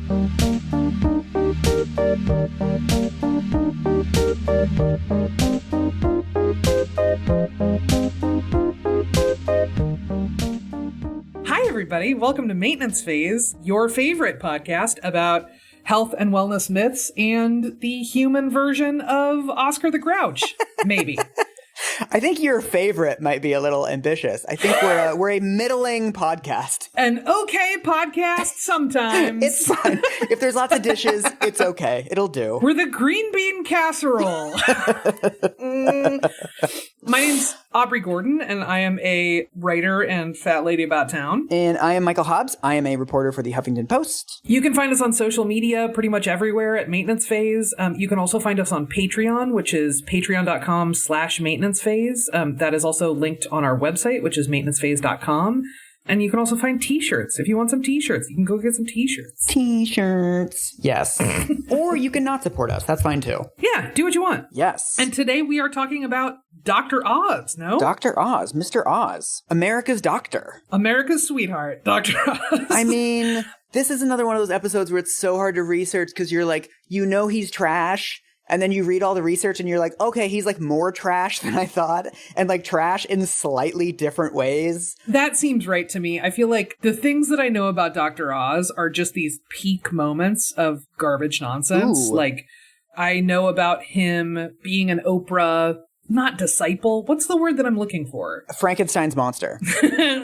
Hi, everybody. Welcome to Maintenance Phase, your favorite podcast about health and wellness myths and the human version of Oscar the Grouch, maybe. I think your favorite might be a little ambitious. I think we're a middling podcast. An okay podcast sometimes. It's fine. If there's lots of dishes, it's okay. It'll do. We're the green bean casserole. My name's Aubrey Gordon, and I am a writer and fat lady about town. And I am Michael Hobbs. I am a reporter for the Huffington Post. You can find us on social media pretty much everywhere at Maintenance Phase. You can also find us on Patreon, which is patreon.com/maintenance phase. That is also linked on our website, which is maintenancephase.com. And you can also find t-shirts. If you want some t-shirts, you can go get some t-shirts. T-shirts. Yes. Or you can not support us. That's fine too. Yeah, do what you want. Yes. And today we are talking about Dr. Oz, no? Dr. Oz. Mr. Oz. America's doctor. America's sweetheart, Dr. Oz. I mean, this is another one of those episodes where it's so hard to research because you're like, you know he's trash. And then you read all the research and you're like, okay, he's like more trash than I thought. And like trash in slightly different ways. That seems right to me. I feel like the things that I know about Dr. Oz are just these peak moments of garbage nonsense. Ooh. Like, I know about him being an Oprah, not disciple. What's the word that I'm looking for? Frankenstein's monster.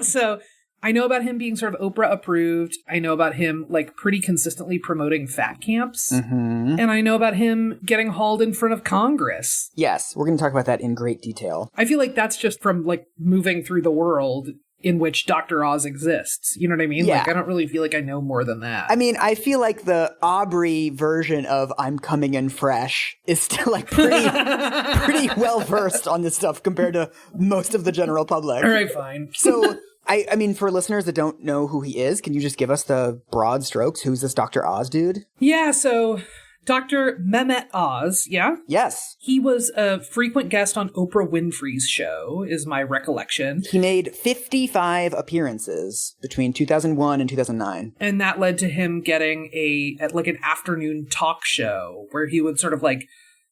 So I know about him being sort of Oprah approved. I know about him like pretty consistently promoting fat camps. Mm-hmm. And I know about him getting hauled in front of Congress. Yes, we're going to talk about that in great detail. I feel like that's just from like moving through the world in which Dr. Oz exists. You know what I mean? Yeah. Like, I don't really feel like I know more than that. I mean, I feel like the Aubrey version of I'm coming in fresh is still like pretty well versed on this stuff compared to most of the general public. All right, fine. So I mean, for listeners that don't know who he is, can you just give us the broad strokes? Who's this Dr. Oz dude? Yeah, so Dr. Mehmet Oz, yeah? Yes. He was a frequent guest on Oprah Winfrey's show, is my recollection. He made 55 appearances between 2001 and 2009. And that led to him getting an afternoon talk show where he would sort of like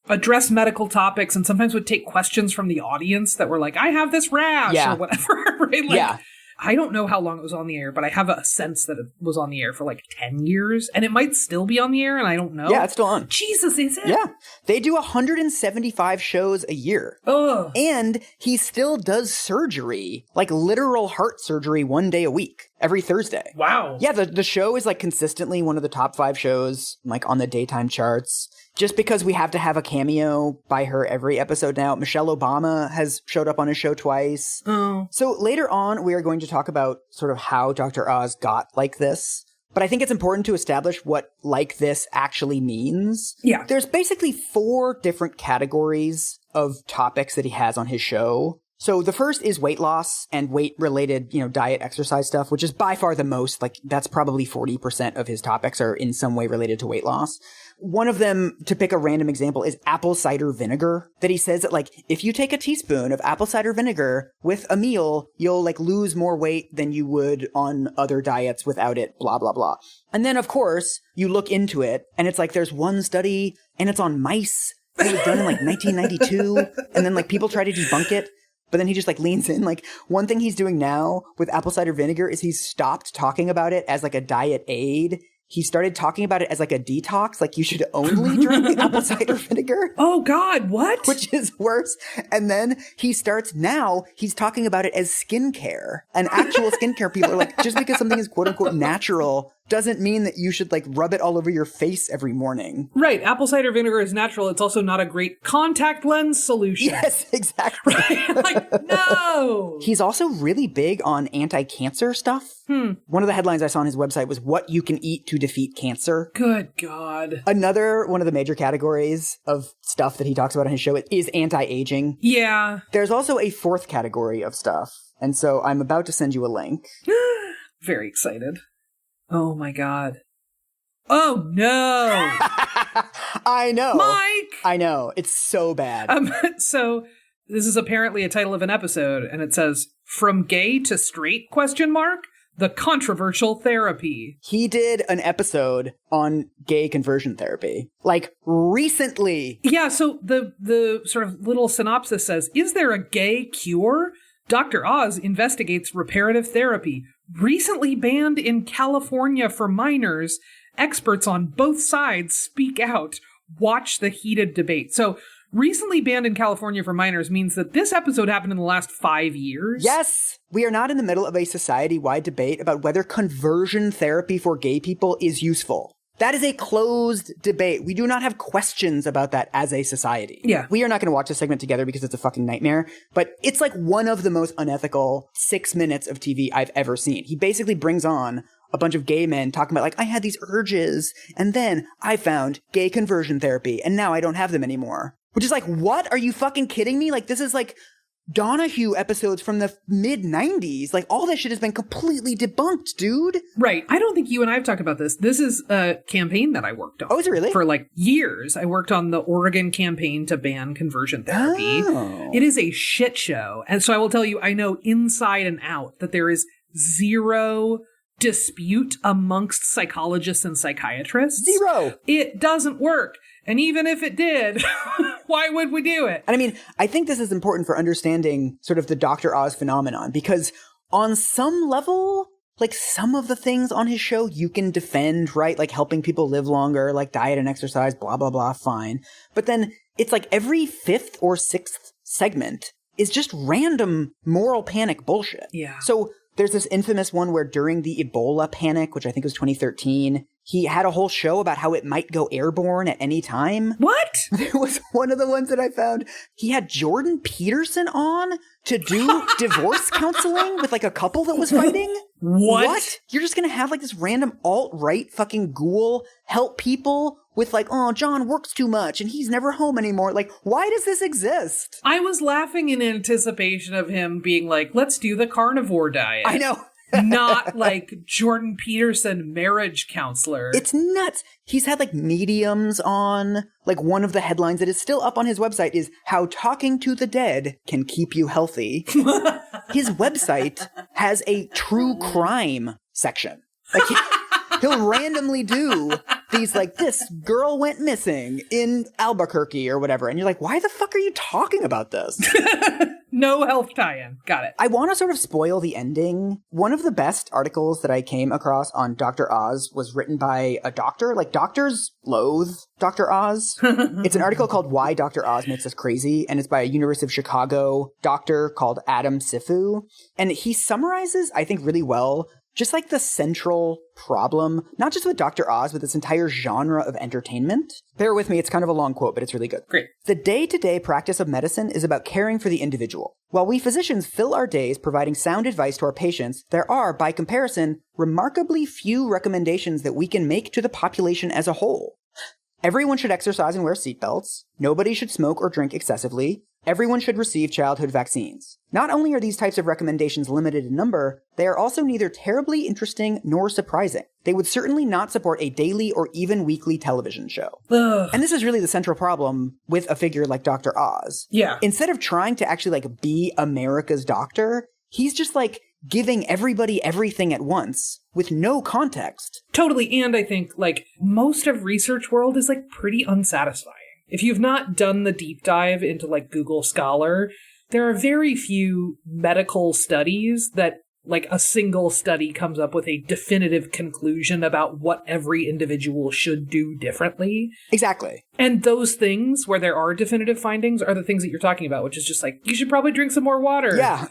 address medical topics and sometimes would take questions from the audience that were like, I have this rash or whatever, right? Like, yeah. I don't know how long it was on the air, but I have a sense that it was on the air for like 10 years. And it might still be on the air, and I don't know. Yeah, it's still on. Jesus, is it? Yeah. They do 175 shows a year. Ugh. And he still does surgery, like literal heart surgery 1 day a week, every Thursday. Wow. Yeah, the show is like consistently one of the top 5 shows, like on the daytime charts. Just because we have to have a cameo by her every episode now. Michelle Obama has showed up on his show twice. Oh. So later on, we are going to talk about sort of how Dr. Oz got like this. But I think it's important to establish what like this actually means. Yeah. There's basically 4 different categories of topics that he has on his show. So the first is weight loss and weight-related, diet, exercise stuff, which is by far the most. Like, that's probably 40% of his topics are in some way related to weight loss. One of them, to pick a random example, is apple cider vinegar. That he says that, like, if you take a teaspoon of apple cider vinegar with a meal, you'll, like, lose more weight than you would on other diets without it, blah, blah, blah. And then, of course, you look into it, and it's like there's one study, and it's on mice. It was done in, like, 1992, and then, like, people try to debunk it. But then he just like leans in. Like one thing he's doing now with apple cider vinegar is he's stopped talking about it as like a diet aid. He started talking about it as like a detox. Like you should only drink apple cider vinegar. Oh God, what? Which is worse. And then he's talking about it as skincare. And actual skincare people are like, just because something is quote unquote natural doesn't mean that you should like rub it all over your face every morning. Right. Apple cider vinegar is natural. It's also not a great contact lens solution. Yes, exactly. Right? Like, no. He's also really big on anti-cancer stuff. One of the headlines I saw on his website was what you can eat to defeat cancer. Good God. Another one of the major categories of stuff that he talks about on his show is anti-aging. Yeah. There's also a 4th category of stuff. And so I'm about to send you a link. Very excited. Oh my God. Oh no. I know. Mike! I know. It's so bad. So this is apparently a title of an episode, and it says, From Gay to Straight, question mark? the controversial therapy. He did an episode on gay conversion therapy, like recently. Yeah, so the sort of little synopsis says, is there a gay cure? Dr. Oz investigates reparative therapy. Recently banned in California for minors. Experts on both sides speak out. Watch the heated debate. So recently banned in California for minors means that this episode happened in the last 5 years. Yes! We are not in the middle of a society-wide debate about whether conversion therapy for gay people is useful. That is a closed debate. We do not have questions about that as a society. Yeah. We are not going to watch this segment together because it's a fucking nightmare, but it's like one of the most unethical 6 minutes of TV I've ever seen. He basically brings on a bunch of gay men talking about like, I had these urges, and then I found gay conversion therapy, and now I don't have them anymore. Which is like, what? Are you fucking kidding me? Like, this is like Donahue episodes from the mid-90s. Like, all this shit has been completely debunked, dude. Right. I don't think you and I have talked about this. This is a campaign that I worked on. Oh, is it really? For like years. I worked on the Oregon campaign to ban conversion therapy. Oh. It is a shit show. And so I will tell you, I know inside and out that there is zero dispute amongst psychologists and psychiatrists. Zero. It doesn't work. And even if it did, why would we do it? And I mean, I think this is important for understanding sort of the Dr. Oz phenomenon, because on some level, like some of the things on his show you can defend, right? Like helping people live longer, like diet and exercise, blah, blah, blah, fine. But then it's like every 5th or 6th segment is just random moral panic bullshit. Yeah. So there's this infamous one where during the Ebola panic, which I think was 2013, he had a whole show about how it might go airborne at any time. What? There was one of the ones that I found. He had Jordan Peterson on to do divorce counseling with like a couple that was fighting. What? You're just going to have like this random alt-right fucking ghoul help people with like, oh, John works too much and he's never home anymore. Like, why does this exist? I was laughing in anticipation of him being like, let's do the carnivore diet. I know. Not like Jordan Peterson marriage counselor. It's nuts. He's had like mediums on. Like one of the headlines that is still up on his website is how talking to the dead can keep you healthy. His website has a true crime section. Like he'll randomly do these like, this girl went missing in Albuquerque or whatever. And you're like, why the fuck are you talking about this? No health tie-in. Got it. I want to sort of spoil the ending. One of the best articles that I came across on Dr. Oz was written by a doctor. Like, doctors loathe Dr. Oz. It's an article called Why Dr. Oz Makes Us Crazy, and it's by a University of Chicago doctor called Adam Sifu. And he summarizes, I think, really well just like the central problem, not just with Dr. Oz, but this entire genre of entertainment. Bear with me, it's kind of a long quote, but it's really good. Great. The day-to-day practice of medicine is about caring for the individual. While we physicians fill our days providing sound advice to our patients, there are, by comparison, remarkably few recommendations that we can make to the population as a whole. Everyone should exercise and wear seatbelts. Nobody should smoke or drink excessively. Everyone should receive childhood vaccines. Not only are these types of recommendations limited in number, they are also neither terribly interesting nor surprising. They would certainly not support a daily or even weekly television show. Ugh. And this is really the central problem with a figure like Dr. Oz. Yeah. Instead of trying to actually like be America's doctor, he's just like giving everybody everything at once with no context. Totally. And I think like most of research world is like pretty unsatisfying. If you've not done the deep dive into like Google Scholar, there are very few medical studies that like a single study comes up with a definitive conclusion about what every individual should do differently. Exactly. And those things where there are definitive findings are the things that you're talking about, which is just like, you should probably drink some more water. Yeah.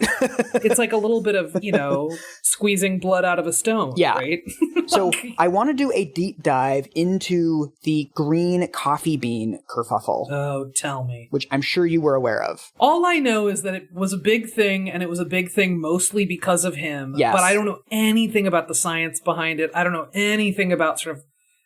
It's like a little bit of, you know, squeezing blood out of a stone, yeah. right? So I want to do a deep dive into the green coffee bean kerfuffle. Oh, tell me. Which I'm sure you were aware of. All I know is that it was a big thing, and it was a big thing mostly because of him. Yes. But I don't know anything about the science behind it. I don't know anything about sort of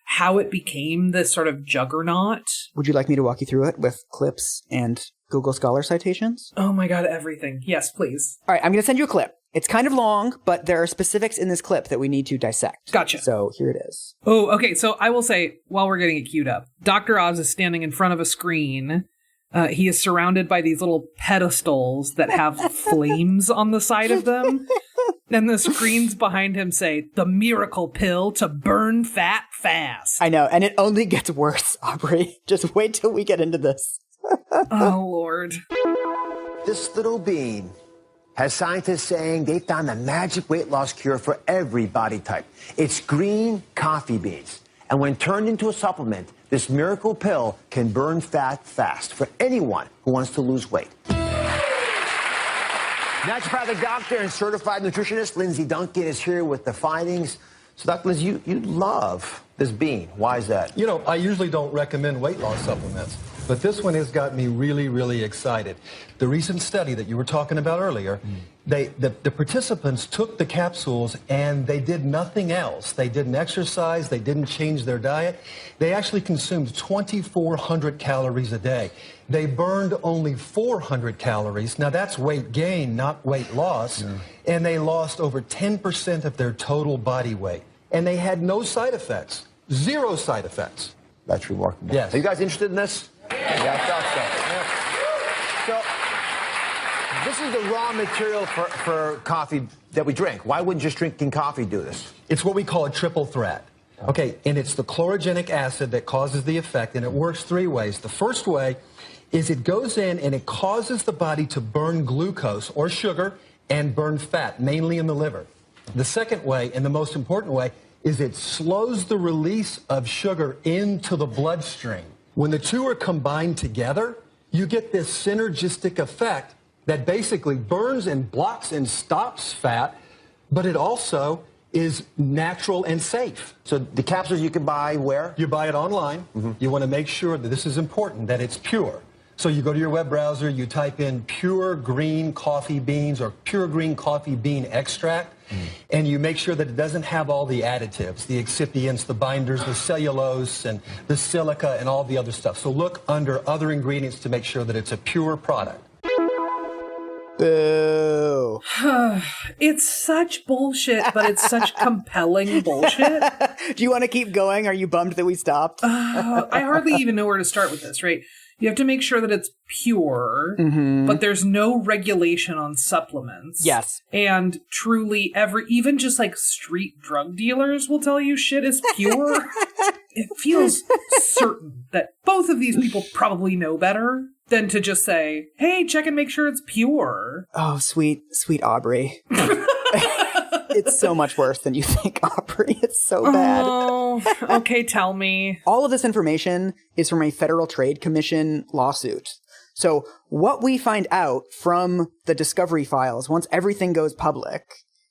how it became this sort of juggernaut. Would you like me to walk you through it with clips and Google Scholar citations? Oh my God, everything. Yes, please. All right, I'm going to send you a clip. It's kind of long, but there are specifics in this clip that we need to dissect. Gotcha. So here it is. Oh, okay. So I will say, while we're getting it queued up, Dr. Oz is standing in front of a screen. He is surrounded by these little pedestals that have flames on the side of them. And the screens behind him say, the miracle pill to burn fat fast. I know, and it only gets worse, Aubrey. Just wait till we get into this. Oh, Lord. This little bean has scientists saying they found the magic weight loss cure for every body type. It's green coffee beans. And when turned into a supplement, this miracle pill can burn fat fast for anyone who wants to lose weight. Naturopathic doctor and certified nutritionist Lindsay Duncan is here with the findings. So, Dr. Lindsay, you love this bean. Why is that? You know, I usually don't recommend weight loss supplements, but this one has got me really, really excited. The recent study that you were talking about earlier, the participants took the capsules and they did nothing else. They didn't exercise, they didn't change their diet. They actually consumed 2,400 calories a day. They burned only 400 calories. Now that's weight gain, not weight loss. Yeah. And they lost over 10% of their total body weight. And they had no side effects, 0 side effects. That's remarkable. Yes. Are you guys interested in this? Yeah, I thought so. Yeah. So, this is the raw material for coffee that we drink. Why wouldn't just drinking coffee do this? It's what we call a triple threat. Okay, and it's the chlorogenic acid that causes the effect, and it works 3 ways. The first way is it goes in and it causes the body to burn glucose or sugar and burn fat, mainly in the liver. The second way, and the most important way, is it slows the release of sugar into the bloodstream. When the two are combined together, you get this synergistic effect that basically burns and blocks and stops fat, but it also is natural and safe. So the capsules you can buy where? You buy it online. Mm-hmm. You want to make sure that this is important, that it's pure. So you go to your web browser, you type in pure green coffee beans or pure green coffee bean extract, and you make sure that it doesn't have all the additives, the excipients, the binders, the cellulose, and the silica, and all the other stuff. So look under other ingredients to make sure that it's a pure product. Boo. It's such bullshit, but it's such compelling bullshit. Do you want to keep going? Are you bummed that we stopped? I hardly even know where to start with this, right? You have to make sure that it's pure, but there's no regulation on supplements. Yes. And truly even just like street drug dealers will tell you shit is pure. It feels certain that both of these people probably know better than to just say, hey, check and make sure it's pure. Oh, sweet, sweet Aubrey. It's so much worse than you think, Aubrey. It's so bad. Oh, okay, tell me. All of this information is from a Federal Trade Commission lawsuit. So what we find out from the discovery files, once everything goes public,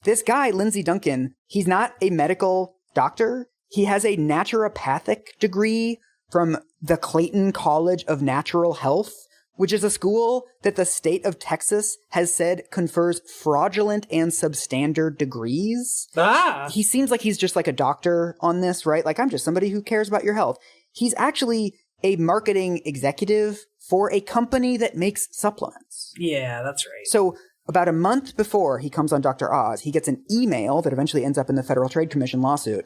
this guy, Lindsay Duncan, he's not a medical doctor. He has a naturopathic degree from the Clayton College of Natural Health, which is a school that the state of Texas has said confers fraudulent and substandard degrees. He seems like he's just like a doctor on this, right? Like, I'm just somebody who cares about your health. He's actually a marketing executive for a company that makes supplements. Yeah, that's right. So about a month before he comes on Dr. Oz, he gets an email that eventually ends up in the Federal Trade Commission lawsuit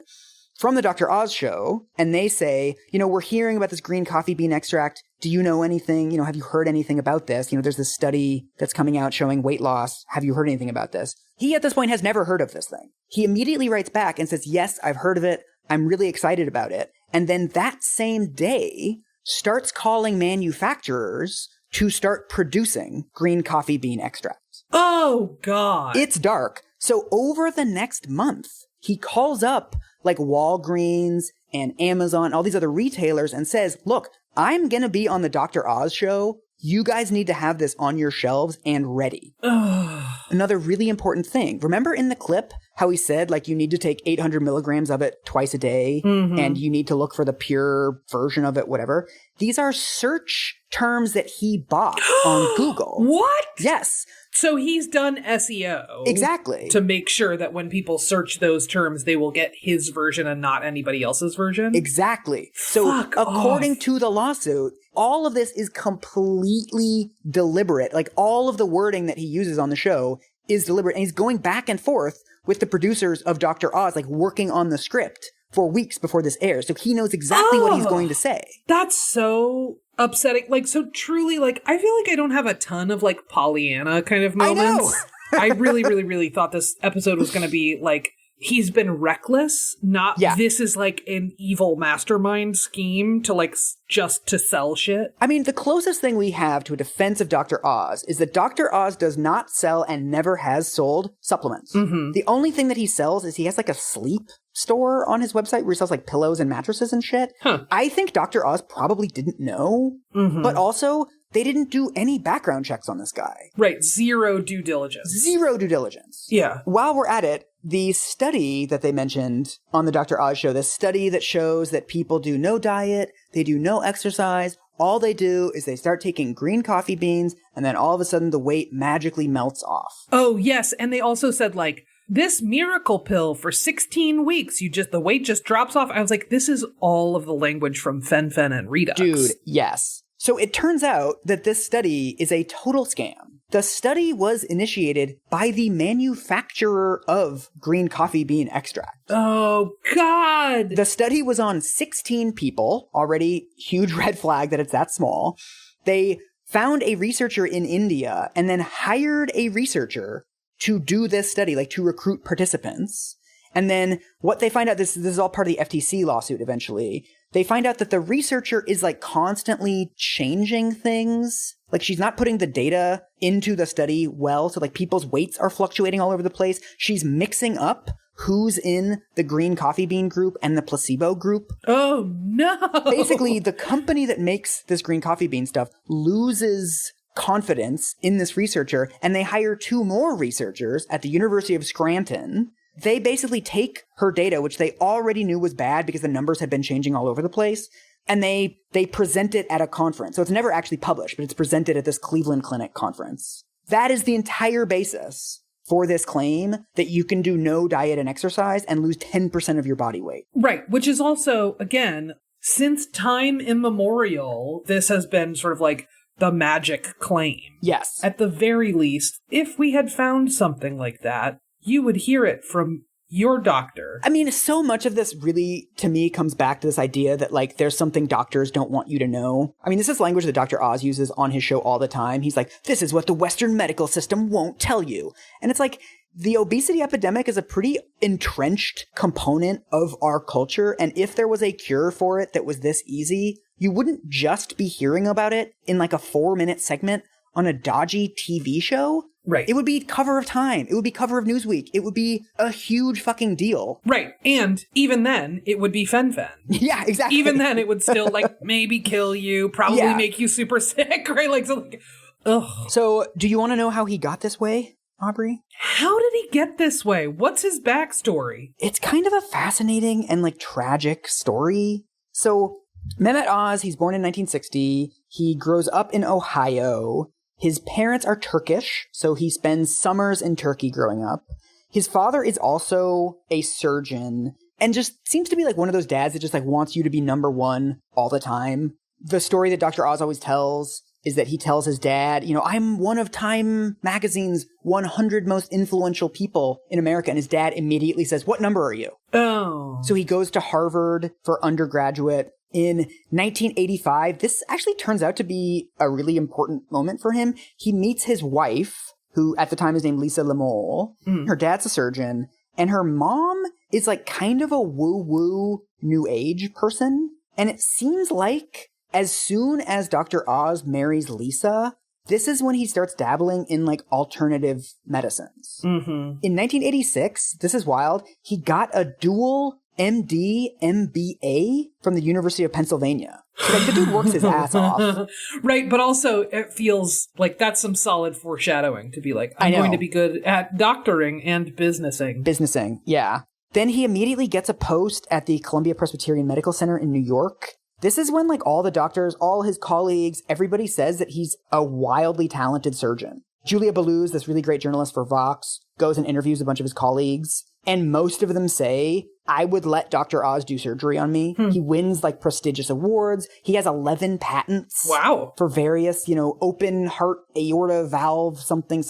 from the Dr. Oz show, and they say, we're hearing about this green coffee bean extract. Do you know anything? Have you heard anything about this? There's this study that's coming out showing weight loss. Have you heard anything about this? He, at this point, has never heard of this thing. He immediately writes back and says, yes, I've heard of it. I'm really excited about it. And then that same day starts calling manufacturers to start producing green coffee bean extracts. Oh, God. It's dark. So over the next month, he calls up like Walgreens and Amazon, all these other retailers, and says, look, I'm going to be on the Dr. Oz show. You guys need to have this on your shelves and ready. Another really important thing. Remember in the clip how he said, like, you need to take 800 milligrams of it twice a day, and you need to look for the pure version of it, whatever. These are search terms that he bought on Google. What? Yes. So he's done SEO. Exactly. To make sure that when people search those terms, they will get his version and not anybody else's version. Exactly. So according to the lawsuit, all of this is completely deliberate. Like, all of the wording that he uses on the show is deliberate. And he's going back and forth with the producers of Dr. Oz, like, working on the script for weeks before this airs. So he knows exactly what he's going to say. That's so upsetting. Like, so truly, like, I feel like I don't have a ton of, like, Pollyanna kind of moments. I really, really, really thought this episode was going to be like, he's been reckless, not this is like an evil mastermind scheme to like just to sell shit. I mean, the closest thing we have to a defense of Dr. Oz is that Dr. Oz does not sell and never has sold supplements. Mm-hmm. The only thing that he sells is he has like a sleep store on his website where he sells like pillows and mattresses and shit. Huh. I think Dr. Oz probably didn't know, but also they didn't do any background checks on this guy. Right. Zero due diligence. Zero due diligence. Yeah. While we're at it, the study that they mentioned on the Dr. Oz show, this study that shows that people do no diet, they do no exercise, all they do is they start taking green coffee beans, and then all of a sudden the weight magically melts off. Oh, yes. And they also said, like, this miracle pill for 16 weeks, the weight just drops off. I was like, this is all of the language from Fen and Redux. Dude, yes. So it turns out that this study is a total scam. The study was initiated by the manufacturer of green coffee bean extract. Oh, God. The study was on 16 people, already huge red flag that it's that small. They found a researcher in India and then hired a researcher to do this study, like to recruit participants. And then what they find out, this is all part of the FTC lawsuit eventually, they find out that the researcher is like constantly changing things. Like she's not putting the data into the study well. So like people's weights are fluctuating all over the place. She's mixing up who's in the green coffee bean group and the placebo group. Oh, no. Basically, the company that makes this green coffee bean stuff loses confidence in this researcher, and they hire 2 more researchers at the University of Scranton. They basically take her data, which they already knew was bad because the numbers had been changing all over the place, and they present it at a conference. So it's never actually published, but it's presented at this Cleveland Clinic conference. That is the entire basis for this claim that you can do no diet and exercise and lose 10% of your body weight. Right, which is also, again, since time immemorial, this has been sort of like the magic claim. Yes. At the very least, if we had found something like that, you would hear it from your doctor. I mean, so much of this really, to me, comes back to this idea that, like, there's something doctors don't want you to know. I mean, this is language that Dr. Oz uses on his show all the time. He's like, this is what the Western medical system won't tell you. And it's like, the obesity epidemic is a pretty entrenched component of our culture. And if there was a cure for it that was this easy, you wouldn't just be hearing about it in like a 4-minute segment on a dodgy TV show. Right. It would be cover of Time. It would be cover of Newsweek. It would be a huge fucking deal. Right. And even then, it would be Fen. Yeah, exactly. Even then, it would still, like, maybe kill you, probably make you super sick, right? Like, so, like, ugh. So, do you want to know how he got this way, Aubrey? How did he get this way? What's his backstory? It's kind of a fascinating and, like, tragic story. So, Mehmet Oz, he's born in 1960. He grows up in Ohio. His parents are Turkish, so he spends summers in Turkey growing up. His father is also a surgeon and just seems to be like one of those dads that just like wants you to be number one all the time. The story that Dr. Oz always tells is that he tells his dad, you know, I'm one of Time magazine's 100 most influential people in America. And his dad immediately says, what number are you? Oh. So he goes to Harvard for undergraduate. In 1985, this actually turns out to be a really important moment for him. He meets his wife, who at the time is named Lisa Lemole. Her dad's a surgeon, and her mom is like kind of a woo-woo new age person. And it seems like as soon as Dr. Oz marries Lisa, this is when he starts dabbling in like alternative medicines. In 1986, this is wild, he got a dual MD, MBA from the University of Pennsylvania. So, like, the dude works his ass off. Right, but also it feels like that's some solid foreshadowing to be like, I'm going to be good at doctoring and businessing. Businessing, yeah. Then he immediately gets a post at the Columbia Presbyterian Medical Center in New York. This is when, like, all the doctors, all his colleagues, everybody says that he's a wildly talented surgeon. Julia Belluz, this really great journalist for Vox, goes and interviews a bunch of his colleagues. And most of them say, I would let Dr. Oz do surgery on me. He wins like prestigious awards. He has 11 patents. Wow. For various, you know, open heart aorta valve something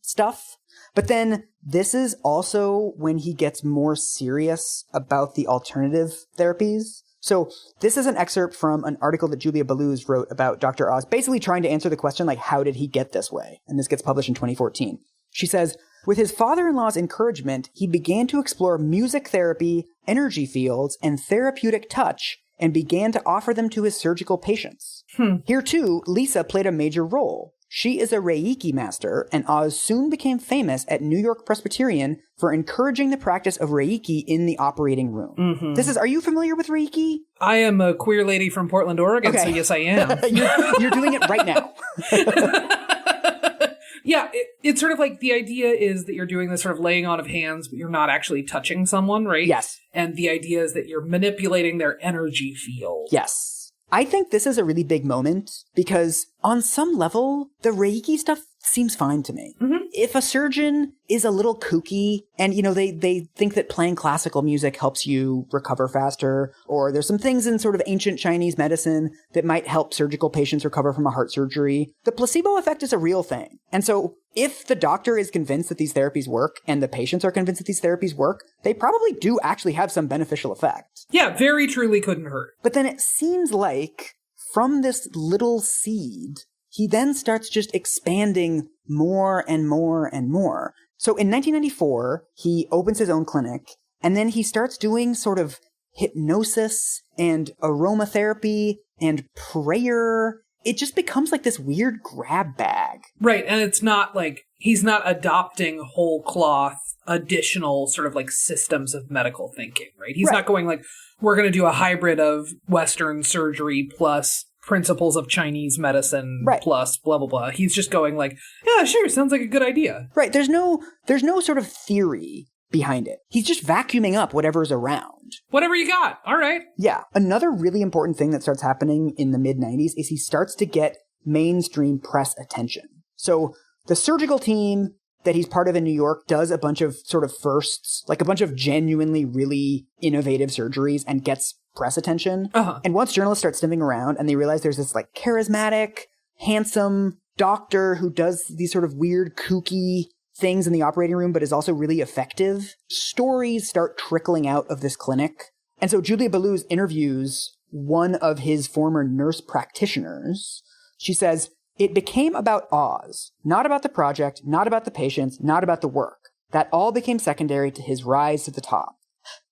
stuff. But then this is also when he gets more serious about the alternative therapies. So this is an excerpt from an article that Julia Belluz wrote about Dr. Oz, basically trying to answer the question, like, how did he get this way? And this gets published in 2014. She says, with his father-in-law's encouragement, he began to explore music therapy, energy fields, and therapeutic touch, and began to offer them to his surgical patients. Here, too, Lisa played a major role. She is a Reiki master, and Oz soon became famous at New York Presbyterian for encouraging the practice of Reiki in the operating room. Are you familiar with Reiki? I am a queer lady from Portland, Oregon, so yes, I am. You're doing it right now. Yeah, it's sort of like the idea is that you're doing this sort of laying on of hands, but you're not actually touching someone, right? Yes. And the idea is that you're manipulating their energy field. Yes. I think this is a really big moment because on some level, the Reiki stuff seems fine to me. If a surgeon is a little kooky and, they think that playing classical music helps you recover faster, or there's some things in sort of ancient Chinese medicine that might help surgical patients recover from a heart surgery, the placebo effect is a real thing. And so if the doctor is convinced that these therapies work and the patients are convinced that these therapies work, they probably do actually have some beneficial effect. Yeah, very truly couldn't hurt. But then it seems like from this little seed, he then starts just expanding more and more and more. So in 1994, he opens his own clinic, and then he starts doing sort of hypnosis and aromatherapy and prayer. It just becomes like this weird grab bag. Right, and it's not like he's not adopting whole cloth additional sort of like systems of medical thinking, right? He's not going like, we're going to do a hybrid of Western surgery plus principles of Chinese medicine plus blah, blah, blah. He's just going like, yeah, sure, sounds like a good idea. Right, there's no sort of theory behind it. He's just vacuuming up whatever's around. Whatever you got. All right. Yeah. Another really important thing that starts happening in the mid-90s is he starts to get mainstream press attention. So the surgical team that he's part of in New York does a bunch of sort of firsts, like a bunch of genuinely really innovative surgeries and gets press attention. And once journalists start sniffing around and they realize there's this like charismatic, handsome doctor who does these sort of weird, kooky things in the operating room, but is also really effective, stories start trickling out of this clinic. And so Julia Belluz interviews one of his former nurse practitioners. She says, it became about Oz, not about the project, not about the patients, not about the work. That all became secondary to his rise to the top.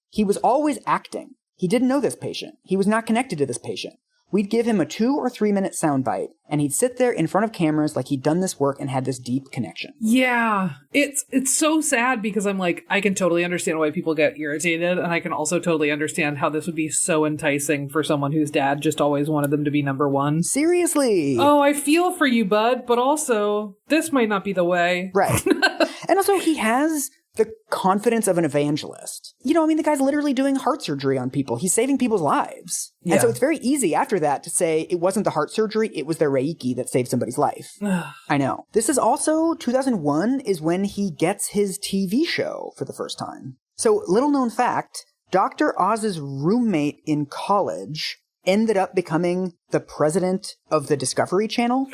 He was always acting. He didn't know this patient. He was not connected to this patient. We'd give him a 2 or 3 minute soundbite, and he'd sit there in front of cameras like he'd done this work and had this deep connection. Yeah, it's so sad because I'm like, I can totally understand why people get irritated, and I can also totally understand how this would be so enticing for someone whose dad just always wanted them to be number one. Seriously. Oh, I feel for you, bud, but also, this might not be the way. Right. And also, he has the confidence of an evangelist. The guy's literally doing heart surgery on people. He's saving people's lives. Yeah. And so it's very easy after that to say it wasn't the heart surgery, it was the Reiki that saved somebody's life. I know. This is also 2001 is when he gets his TV show for the first time. So little known fact, Dr. Oz's roommate in college ended up becoming the president of the Discovery Channel.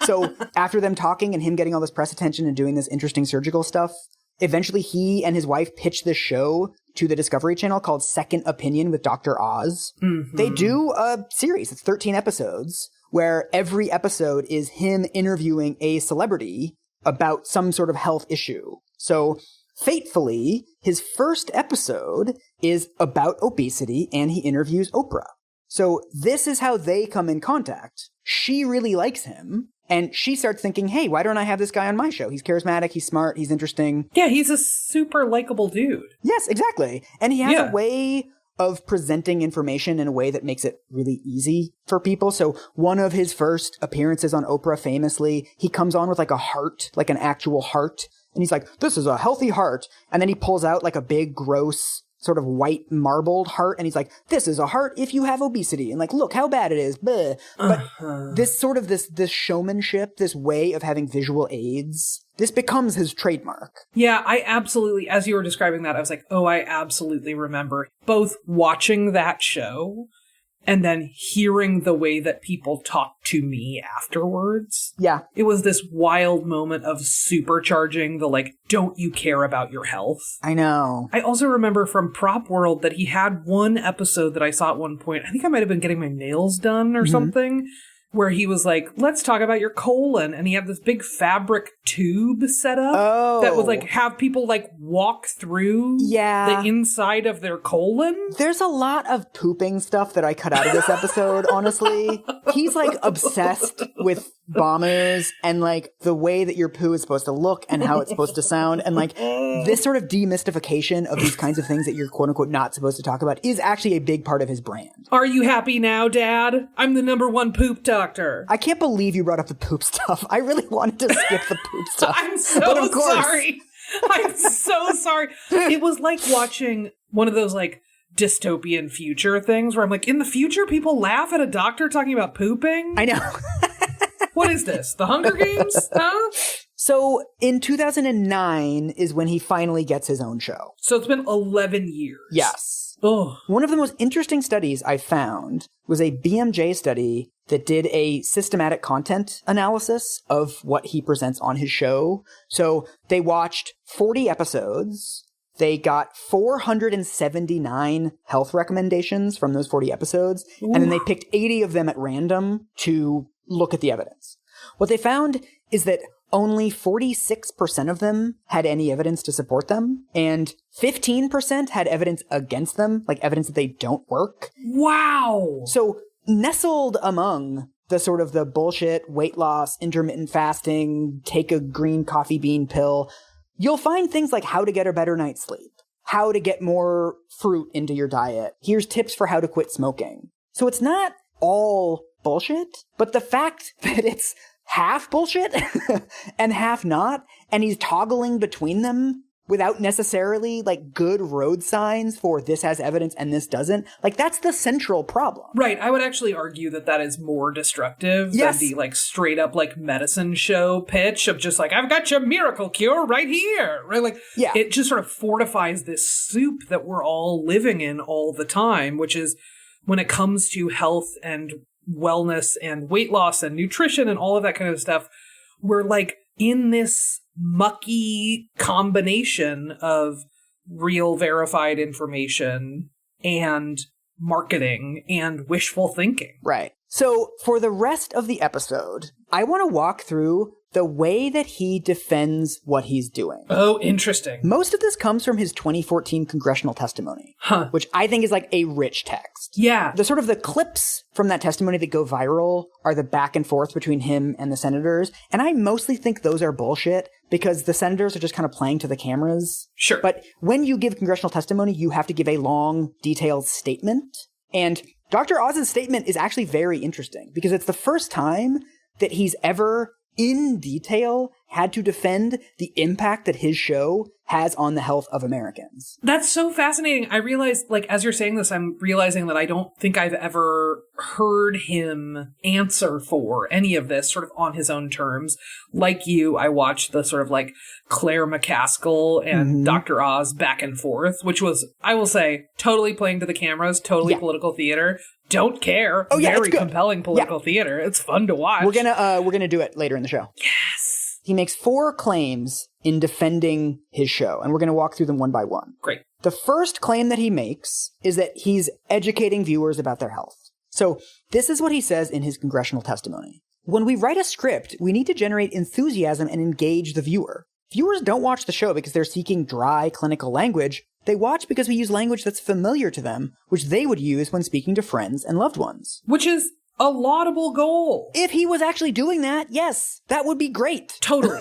So after them talking and him getting all this press attention and doing this interesting surgical stuff, eventually he and his wife pitched this show to the Discovery Channel called Second Opinion with Dr. Oz. They do a series. It's 13 episodes where every episode is him interviewing a celebrity about some sort of health issue. So fatefully, his first episode is about obesity and he interviews Oprah. So this is how they come in contact. She really likes him. And she starts thinking, hey, why don't I have this guy on my show? He's charismatic, he's smart, he's interesting. Yeah, he's a super likable dude. Yes, exactly. And he has a way of presenting information in a way that makes it really easy for people. So one of his first appearances on Oprah, famously, he comes on with like a heart, like an actual heart. And he's like, this is a healthy heart. And then he pulls out like a big, gross, sort of white marbled heart. And he's like, this is a heart if you have obesity. And like, look how bad it is. Bleh. But this sort of this showmanship, this way of having visual aids, this becomes his trademark. Yeah, I absolutely, as you were describing that, I was like, oh, I absolutely remember both watching that show and then hearing the way that people talked to me afterwards. Yeah. It was this wild moment of supercharging the, like, don't you care about your health? I know. I also remember from Prop World that he had one episode that I saw at one point. I think I might have been getting my nails done or something. where he was like, let's talk about your colon. And he had this big fabric tube set up that would like have people like walk through the inside of their colon. There's a lot of pooping stuff that I cut out of this episode, honestly. He's like obsessed with bombers and like the way that your poo is supposed to look and how it's supposed to sound. And like this sort of demystification of these kinds of things that you're quote unquote not supposed to talk about is actually a big part of his brand. Are you happy now, Dad? I'm the #1 poop doctor. I can't believe you brought up the poop stuff. I really wanted to skip the poop stuff. I'm so sorry. I'm so sorry. It was like watching one of those like dystopian future things where I'm like, in the future, people laugh at a doctor talking about pooping? I know. What is this? The Hunger Games? Huh? So in 2009 is when he finally gets his own show. So it's been 11 years. Yes. Oh. One of the most interesting studies I found was a BMJ study that did a systematic content analysis of what he presents on his show. So they watched 40 episodes. They got 479 health recommendations from those 40 episodes. Ooh. And then they picked 80 of them at random to look at the evidence. What they found is that only 46% of them had any evidence to support them, and 15% had evidence against them, like evidence that they don't work. Wow! So nestled among the sort of the bullshit, weight loss, intermittent fasting, take a green coffee bean pill, you'll find things like how to get a better night's sleep, how to get more fruit into your diet, here's tips for how to quit smoking. So it's not all bullshit, but the fact that it's half bullshit and half not, and he's toggling between them without necessarily like good road signs for this has evidence and this doesn't, like that's the central problem. Right. I would actually argue that that is more destructive than the like straight up like medicine show pitch of just like, I've got your miracle cure right here. Right. Like it just sort of fortifies this soup that we're all living in all the time, which is when it comes to health and wellness and weight loss and nutrition and all of that kind of stuff, we're like in this mucky combination of real verified information and marketing and wishful thinking. Right. So for the rest of the episode, I want to walk through the way that he defends what he's doing. Oh, interesting. Most of this comes from his 2014 congressional testimony, which I think is like a rich text. Yeah. The sort of the clips from that testimony that go viral are the back and forth between him and the senators. And I mostly think those are bullshit because the senators are just kind of playing to the cameras. Sure. But when you give congressional testimony, you have to give a long, detailed statement. And Dr. Oz's statement is actually very interesting because it's the first time that he's ever in detail had to defend the impact that his show has on the health of Americans. That's so fascinating. I realize, like, as you're saying this, I'm realizing that I don't think I've ever heard him answer for any of this sort of on his own terms. Like you, I watched the sort of like Claire McCaskill and Dr. Oz back and forth, which was, I will say, totally playing to the cameras, totally political theater. Don't care. Oh, yeah, very it's good. Compelling political theater. It's fun to watch. We're gonna do it later in the show. Yes. He makes 4 claims in defending his show, and we're gonna walk through them one by one. Great. The first claim that he makes is that he's educating viewers about their health. So this is what he says in his congressional testimony. When we write a script, we need to generate enthusiasm and engage the viewer. Viewers don't watch the show because they're seeking dry clinical language. They watch because we use language that's familiar to them, which they would use when speaking to friends and loved ones. Which is a laudable goal. If he was actually doing that, yes, that would be great. Totally.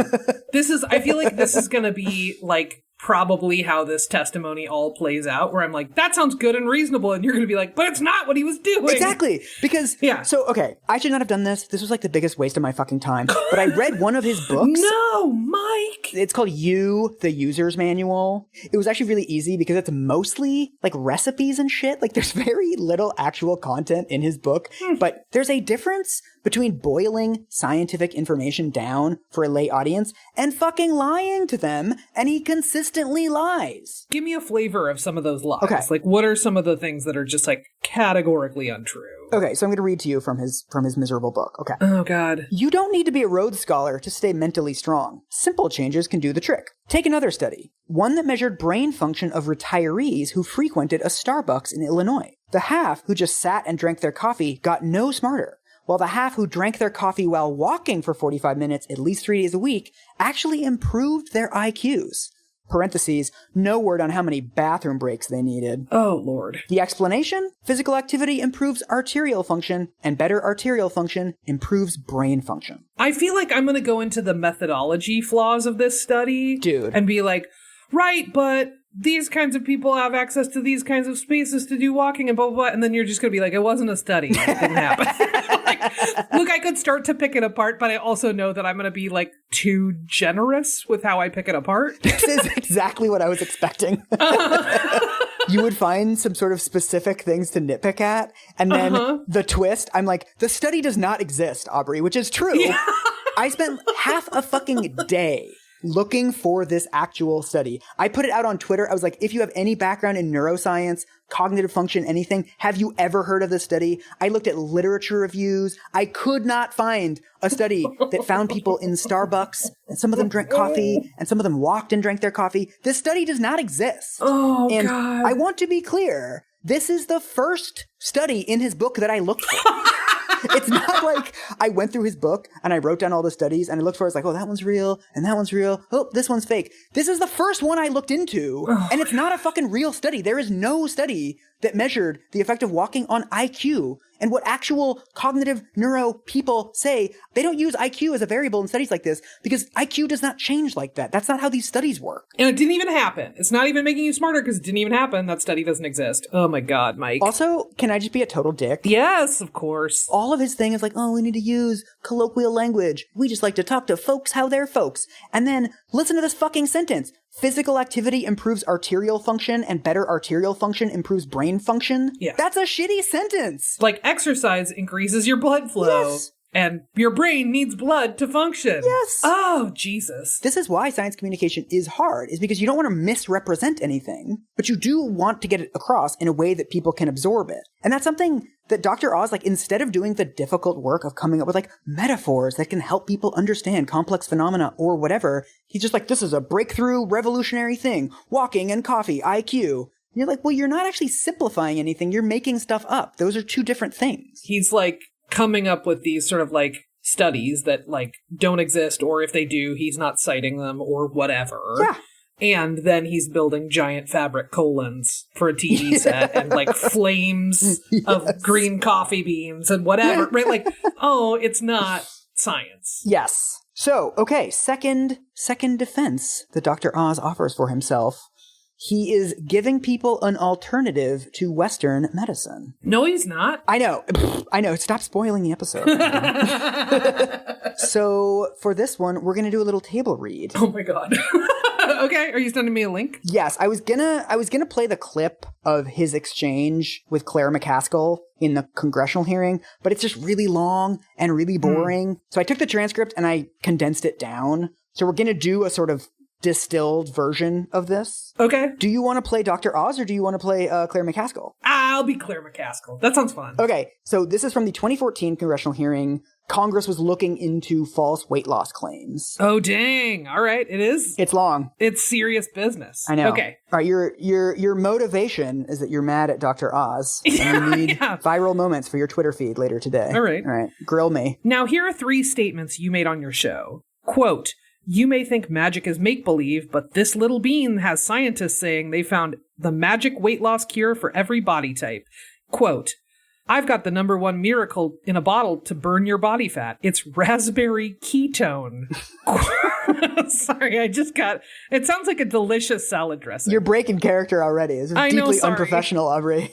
I feel like this is going to be like probably how this testimony all plays out, where I'm like, that sounds good and reasonable. And you're going to be like, but it's not what he was doing. Exactly. Because, so, okay, I should not have done this. This was like the biggest waste of my fucking time. But I read one of his books. No, Mike. It's called You, the User's Manual. It was actually really easy because it's mostly like recipes and shit. Like there's very little actual content in his book. But there's a difference between boiling scientific information down for a lay audience and fucking lying to them, and he consistently lies. Give me a flavor of some of those lies. Okay. Like, what are some of the things that are just, like, categorically untrue? Okay, so I'm going to read to you from his miserable book. Okay. Oh, God. You don't need to be a Rhodes Scholar to stay mentally strong. Simple changes can do the trick. Take another study, one that measured brain function of retirees who frequented a Starbucks in Illinois. The half who just sat and drank their coffee got no smarter, while the half who drank their coffee while walking for 45 minutes at least 3 days a week actually improved their IQs. Parentheses, no word on how many bathroom breaks they needed. Oh, Lord. The explanation? Physical activity improves arterial function, and better arterial function improves brain function. I feel like I'm going to go into the methodology flaws of this study. Dude. And be like, right, but these kinds of people have access to these kinds of spaces to do walking and blah, blah, blah. And then you're just going to be like, it wasn't a study. It didn't happen. Look, I could start to pick it apart, but I also know that I'm going to be like too generous with how I pick it apart. This is exactly what I was expecting. You would find some sort of specific things to nitpick at. And then the twist, I'm like, the study does not exist, Aubrey, which is true. Yeah. I spent half a fucking day looking for this actual study. I put it out on Twitter. I was like, if you have any background in neuroscience, cognitive function, anything, have you ever heard of this study? I looked at literature reviews. I could not find a study that found people in Starbucks, and some of them drank coffee, and some of them walked and drank their coffee. This study does not exist. Oh, and God. I want to be clear. This is the first study in his book that I looked for. It's not like I went through his book and I wrote down all the studies and I looked for it. It's like, oh, that one's real and that one's real. Oh, this one's fake. This is the first one I looked into, and it's not a fucking real study. There is no study that measured the effect of walking on IQ. And what actual cognitive neuro people say, they don't use IQ as a variable in studies like this because IQ does not change like that. That's not how these studies work. And it didn't even happen. It's not even making you smarter because it didn't even happen. That study doesn't exist. Oh my God, Mike. Also, can I just be a total dick? Yes, of course. All of his thing is like, oh, we need to use colloquial language. We just like to talk to folks how they're folks. And then listen to this fucking sentence. Physical activity improves arterial function and better arterial function improves brain function. Yeah. That's a shitty sentence. Like exercise increases your blood flow. Yes. And your brain needs blood to function. Yes. Oh, Jesus. This is why science communication is hard, is because you don't want to misrepresent anything, but you do want to get it across in a way that people can absorb it. And that's something that Dr. Oz, like, instead of doing the difficult work of coming up with, like, metaphors that can help people understand complex phenomena or whatever, he's just like, this is a breakthrough, revolutionary thing. Walking and coffee, IQ. And you're like, well, you're not actually simplifying anything. You're making stuff up. Those are two different things. He's, like, coming up with these sort of, like, studies that, like, don't exist, or if they do, he's not citing them, or whatever. Yeah. And then he's building giant fabric colons for a TV set and like flames of green coffee beans and whatever, right? Like, oh, it's not science. Yes. So, okay, second defense that Dr. Oz offers for himself. He is giving people an alternative to Western medicine. No, he's not. I know. Stop spoiling the episode. So for this one, we're going to do a little table read. Oh my God. Okay. Are you sending me a link? Yes. I was gonna play the clip of his exchange with Claire McCaskill in the congressional hearing, but it's just really long and really boring. So I took the transcript and I condensed it down. So we're going to do a sort of distilled version of this. Okay. Do you want to play Dr. Oz or do you want to play Claire McCaskill? I'll be Claire McCaskill. That sounds fun. Okay. So this is from the 2014 congressional hearing. Congress was looking into false weight loss claims. Oh, dang. All right. It is. It's long. It's serious business. I know. Okay. All right. Your motivation is that you're mad at Dr. Oz. And you need viral moments for your Twitter feed later today. All right. All right. Grill me. Now, here are 3 statements you made on your show. Quote, you may think magic is make-believe, but this little bean has scientists saying they found the magic weight loss cure for every body type. Quote, I've got the #1 miracle in a bottle to burn your body fat. It's raspberry ketone. Sorry, it sounds like a delicious salad dressing. You're breaking character already. This is deeply unprofessional, Aubrey.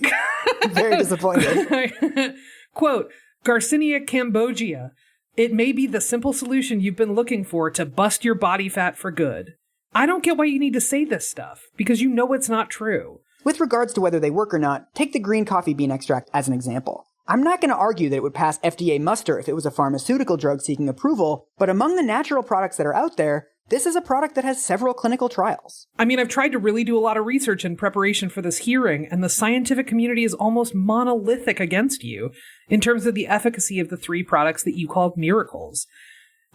Very disappointed. Quote, Garcinia cambogia. It may be the simple solution you've been looking for to bust your body fat for good. I don't get why you need to say this stuff, because you know it's not true. With regards to whether they work or not, take the green coffee bean extract as an example. I'm not going to argue that it would pass FDA muster if it was a pharmaceutical drug seeking approval, but among the natural products that are out there, this is a product that has several clinical trials. I mean, I've tried to really do a lot of research in preparation for this hearing, and the scientific community is almost monolithic against you in terms of the efficacy of the 3 products that you called miracles.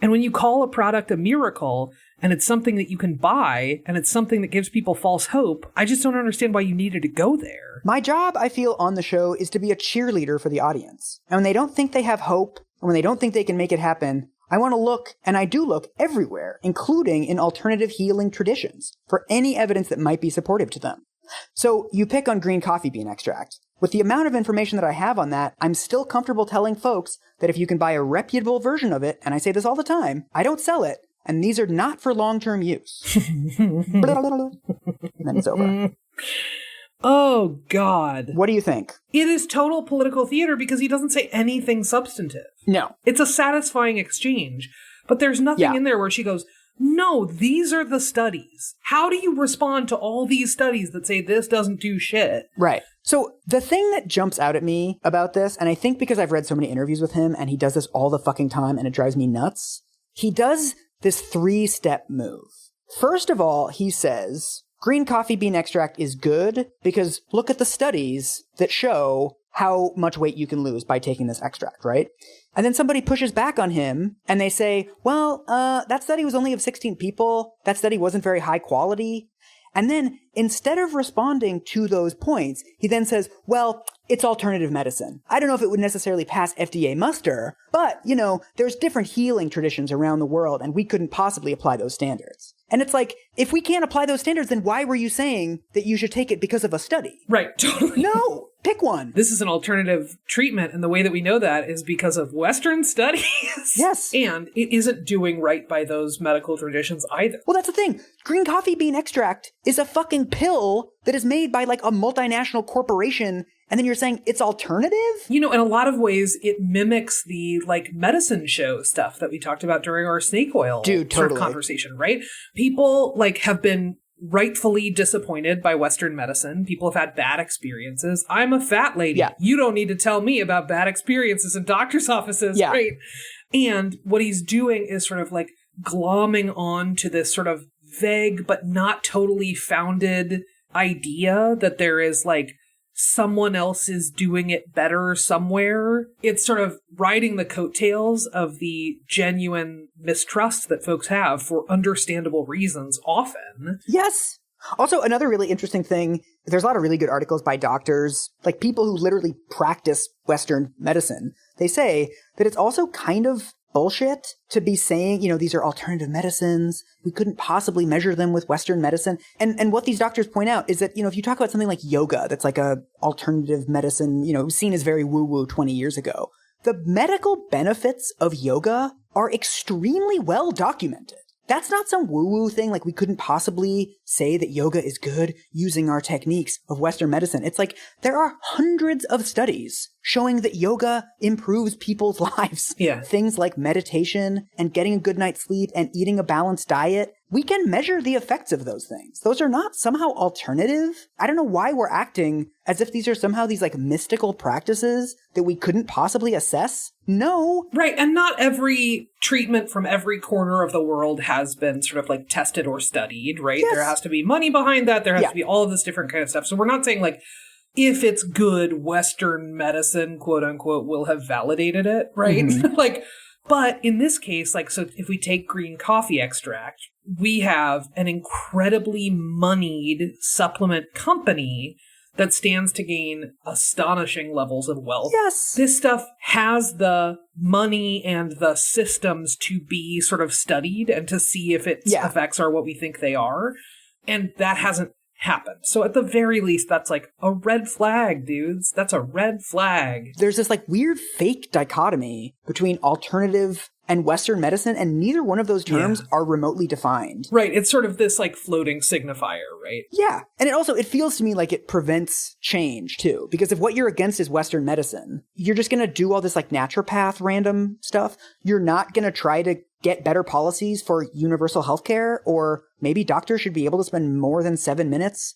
And when you call a product a miracle, and it's something that you can buy, and it's something that gives people false hope, I just don't understand why you needed to go there. My job, I feel, on the show is to be a cheerleader for the audience. And when they don't think they have hope, or when they don't think they can make it happen, I want to look, and I do look, everywhere, including in alternative healing traditions, for any evidence that might be supportive to them. So you pick on green coffee bean extract. With the amount of information that I have on that, I'm still comfortable telling folks that if you can buy a reputable version of it, and I say this all the time, I don't sell it, and these are not for long-term use. And then it's over. Oh, God. What do you think? It is total political theater because he doesn't say anything substantive. No. It's a satisfying exchange, but there's nothing in there where she goes, no, these are the studies. How do you respond to all these studies that say this doesn't do shit? Right. So the thing that jumps out at me about this, and I think because I've read so many interviews with him and he does this all the fucking time and it drives me nuts, he does this 3-step move. First of all, he says, green coffee bean extract is good because look at the studies that show how much weight you can lose by taking this extract, right? And then somebody pushes back on him and they say, well, that study was only of 16 people. That study wasn't very high quality. And then instead of responding to those points, he then says, well, it's alternative medicine. I don't know if it would necessarily pass FDA muster, but, you know, there's different healing traditions around the world and we couldn't possibly apply those standards. And it's like, if we can't apply those standards, then why were you saying that you should take it because of a study? Right, totally. No, pick one. This is an alternative treatment, and the way that we know that is because of Western studies. Yes. And it isn't doing right by those medical traditions either. Well, that's the thing. Green coffee bean extract is a fucking pill that is made by like a multinational corporation, and then you're saying it's alternative? You know, in a lot of ways, it mimics the like medicine show stuff that we talked about during our snake oil sort of conversation, right? People like have been rightfully disappointed by Western medicine. People have had bad experiences. I'm a fat lady. Yeah. You don't need to tell me about bad experiences in doctor's offices, right? And what he's doing is sort of like glomming on to this sort of vague but not totally founded idea that there is like someone else is doing it better somewhere. It's sort of riding the coattails of the genuine mistrust that folks have for understandable reasons often. Yes. Also, another really interesting thing, there's a lot of really good articles by doctors, like people who literally practice Western medicine. They say that it's also kind of bullshit to be saying, you know, these are alternative medicines. We couldn't possibly measure them with Western medicine. And what these doctors point out is that, you know, if you talk about something like yoga, that's like a alternative medicine, you know, seen as very woo-woo 20 years ago, the medical benefits of yoga are extremely well documented. That's not some woo-woo thing, like we couldn't possibly say that yoga is good using our techniques of Western medicine. It's like there are hundreds of studies showing that yoga improves people's lives. Yeah. Things like meditation and getting a good night's sleep and eating a balanced diet. We can measure the effects of those things. Those are not somehow alternative. I don't know why we're acting as if these are somehow these like mystical practices that we couldn't possibly assess. No. Right. And not every treatment from every corner of the world has been sort of like tested or studied, right? Yes. There has to be money behind that. There has to be all of this different kind of stuff. So we're not saying like, if it's good, Western medicine, quote unquote, will have validated it, right? Mm-hmm. Like, but in this case, like, so if we take green coffee extract, we have an incredibly moneyed supplement company that stands to gain astonishing levels of wealth. Yes. This stuff has the money and the systems to be sort of studied and to see if its effects are what we think they are. And that hasn't happened. So at the very least, that's like a red flag, dudes. That's a red flag. There's this like weird fake dichotomy between alternative and Western medicine, and neither one of those terms are remotely defined. Right. It's sort of this like floating signifier, right? Yeah. And it feels to me like it prevents change too. Because if what you're against is Western medicine, you're just going to do all this like naturopath random stuff. You're not going to try to get better policies for universal healthcare, or maybe doctors should be able to spend more than 7 minutes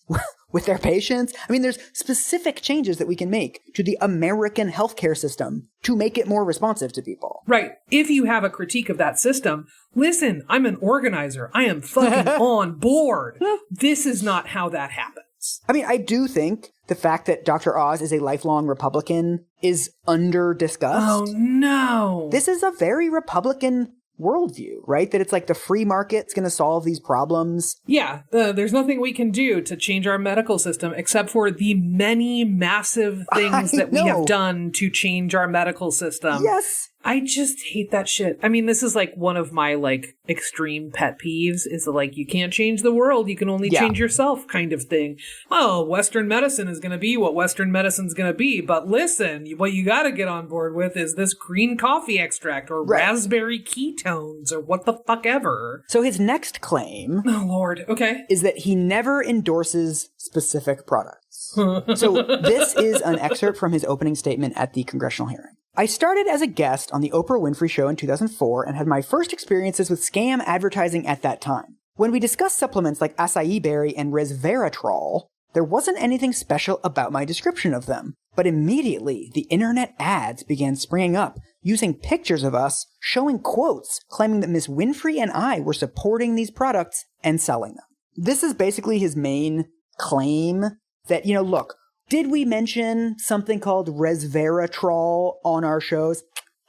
with their patients. I mean, there's specific changes that we can make to the American healthcare system to make it more responsive to people. Right. If you have a critique of that system, listen, I'm an organizer. I am fucking on board. This is not how that happens. I mean, I do think the fact that Dr. Oz is a lifelong Republican is under-discussed. Oh, no. This is a very Republican worldview, right? That it's like the free market's going to solve these problems. Yeah, there's nothing we can do to change our medical system except for the many massive things that we have done to change our medical system. Yes. I just hate that shit. I mean, this is like one of my like extreme pet peeves is like, you can't change the world. You can only change yourself kind of thing. Oh, Western medicine is going to be what Western medicine's going to be. But listen, what you got to get on board with is this green coffee extract or raspberry ketones or what the fuck ever. So his next claim, oh Lord, okay, is that he never endorses specific products. So this is an excerpt from his opening statement at the congressional hearing. I started as a guest on the Oprah Winfrey Show in 2004 and had my first experiences with scam advertising at that time. When we discussed supplements like acai berry and resveratrol, there wasn't anything special about my description of them. But immediately, the internet ads began springing up, using pictures of us, showing quotes, claiming that Miss Winfrey and I were supporting these products and selling them. This is basically his main claim that, look, did we mention something called resveratrol on our shows?